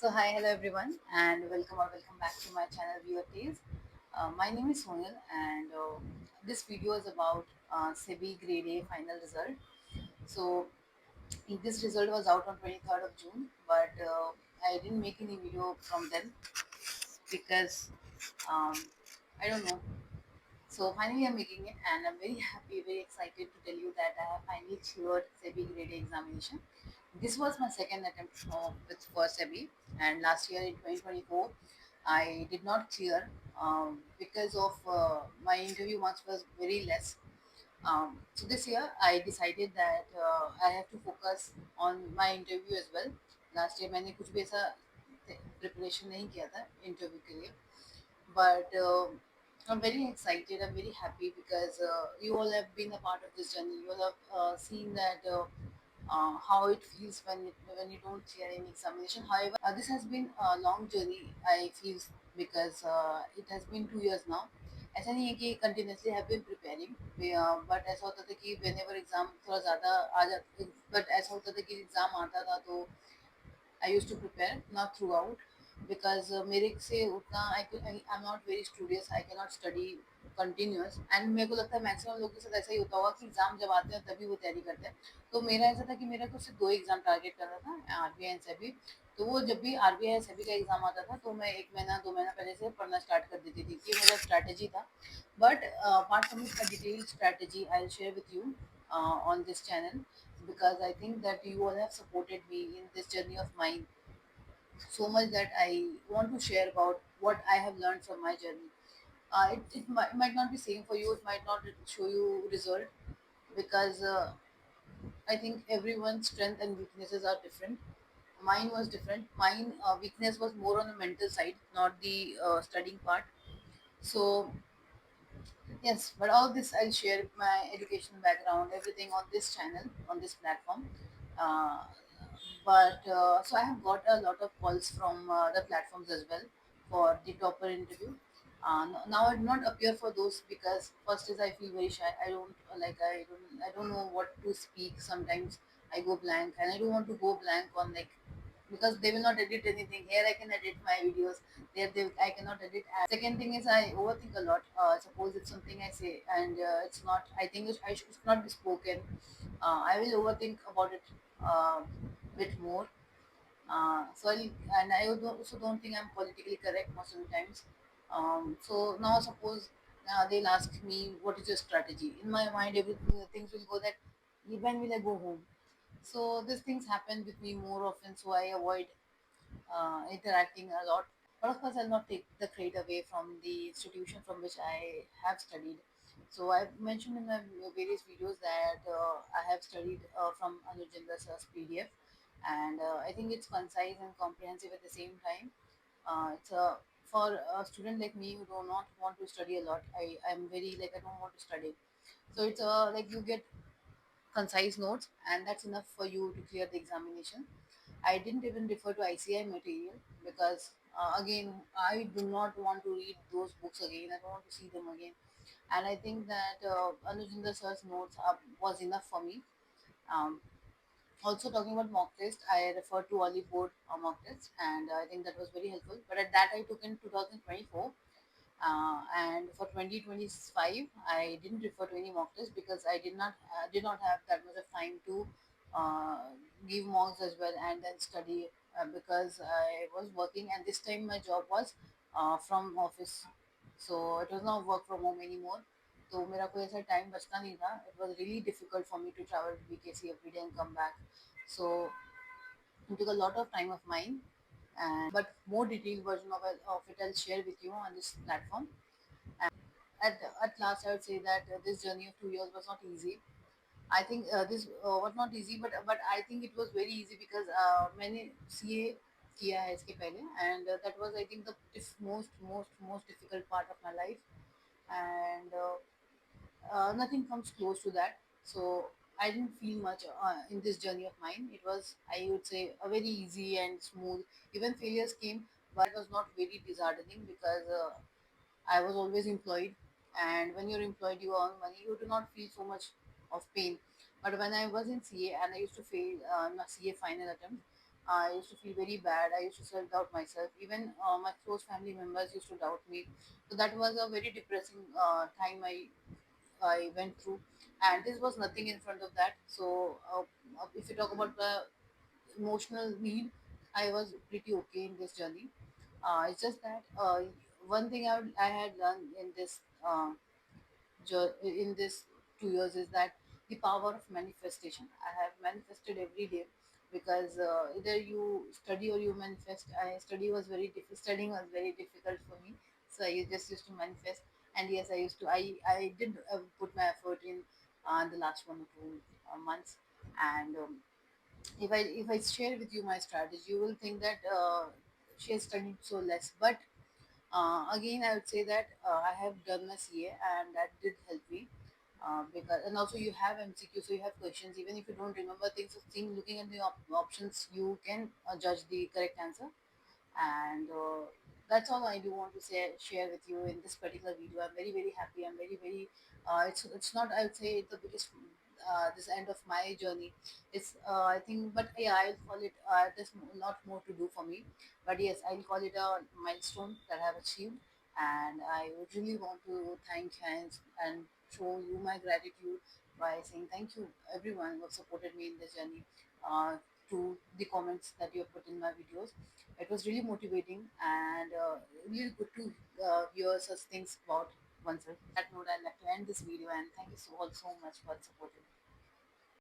So hi, hello everyone, and welcome back to my channel Viewer Tales. My name is Sonal, and this video is about SEBI Grade A final result. So this result was out on 23rd of June, but I didn't make any video from then because um, I don't know. So finally, I'm making it, and I'm very happy, very excited to tell you that I have finally cleared SEBI Grade A examination. This was my second attempt with for SEBI, and last year in 2024, I did not clear because of my interview marks was very less. So this year, I decided that I have to focus on my interview as well. Last year, मैंने कुछ भी ऐसा preparation नहीं किया था interview के लिए, but I'm very excited. I'm very happy because you all have been a part of this journey. You all have seen that how it feels when you don't clear any examination. However, this has been a long journey. I feel because it has been 2 years now. ऐसा नहीं है कि continuously have been preparing but ऐसा होता था कि when ever exam थोड़ा ज़्यादा आ जाता बट ऐसा होता था कि एग्ज़ाम आता था तो I used to prepare, not throughout, because मेरे से उतना I'm not very studious. I cannot study continuous. And मेरे को लगता है मैक्सिमम लोगों के साथ ऐसा ही होता होगा कि एग्जाम जब आते हैं तभी वो तैयारी करते हैं. तो मेरा ऐसा था कि मेरा को सिर्फ 2 एग्जाम टारगेट करना था, आरबीआई एंड सेबी. तो वो जब भी आरबीआई सेबी का एग्जाम आता था तो मैं 1 महीना 2 महीना पहले से पढ़ना स्टार्ट कर देती थी. ये मेरा स्ट्रैटेजी था. But apart from it, detailed strategy I will share with you on this channel because I think that you all have supported me in this journey of mine so much that I want to share about what I have learned from my journey. It might not be same for you. It might not show you result because I think everyone's strength and weaknesses are different. Mine was different. Mine weakness was more on the mental side, not the studying part. So yes, but all this I'll share my education background, everything on this channel, on this platform. Uh, but so I have got a lot of calls from the platforms as well for the topper interview. Now I do not appear for those because first is I feel very shy. I don't I don't know what to speak. Sometimes I go blank, and I don't want to go blank on like because they will not edit anything. Here I can edit my videos. There I cannot edit. And second thing is I overthink a lot. Suppose it's something I say and it's not. I think it should not be spoken. I will overthink about it bit more. And I also don't think I'm politically correct most of the times. So now suppose they'll ask me what is your strategy. In my mind, everything things will go that when will I go home? So these things happen with me more often, so I avoid interacting a lot. But of course, I'll not take the credit away from the institution from which I have studied. So I've mentioned in my various videos that I have studied from Anujinder Sir's PDF, and I think it's concise and comprehensive at the same time. It's a for a student like me who do not want to study a lot. I'm very like I don't want to study. So it's like you get concise notes, and that's enough for you to clear the examination. I didn't even refer to ICI material because, again, I do not want to read those books again. I don't want to see them again. And I think that Anujinder Sir's notes was enough for me. Um, Also, talking about mock test, I referred to Oli Board mock test, and I think that was very helpful. But at that, I took in 2024, and for 2025 I didn't refer to any mock test because I did not have that much of time to uh, give mocks as well and then study because I was working, and this time my job was from office, so it was not work from home anymore. तो मेरा कोई ऐसा time बचता नहीं था. It was really difficult for me to travel to BKC every day and come back. So it took a lot of time of mine, and but more detailed version of it I'll share with you on this platform. At last I would say that this journey of 2 years was not easy. I think this was not easy, but I think it was very easy because मैंने CA किया है इसके पहले, and that was I think the most difficult part of my life, and nothing comes close to that. So I didn't feel much in this journey of mine. It was, I would say, a very easy and smooth. Even failures came, but it was not very disheartening because I was always employed, and when you're employed, you earn money. You do not feel so much of pain. But when I was in CA and I used to fail my CA final attempt, I used to feel very bad. I used to self doubt myself. Even my close family members used to doubt me. So that was a very depressing time I went through, and this was nothing in front of that. So if you talk about the emotional need, I was pretty okay in this journey. It's just that one thing I had learned in this in this 2 years is that the power of manifestation. I have manifested every day because either you study or you manifest. I study was very studying was very difficult for me, so I just used to manifest. And yes, I used to. I did put my effort in the last 1 or 2 months, and if I share with you my strategy, you will think that she has studied so less. But again, I would say that I have done my CA, and that did help me. Because and also you have MCQ, so you have questions. Even if you don't remember things, so seeing looking at the options, you can judge the correct answer. And that's all I do want to say share with you in this particular video. I'm very very happy. I'm very very it's not, I would say, the biggest this end of my journey. It's I think, but yeah, I'll call it there's a lot more to do for me, but yes, I'll call it a milestone that I've achieved. And I would really want to thank and show you my gratitude by saying thank you everyone who have supported me in this journey, uh, to the comments that you have put in my videos. It was really motivating and really good to hear such things about oneself. That note, I'd like to end this video, and thank you so all so much for supporting.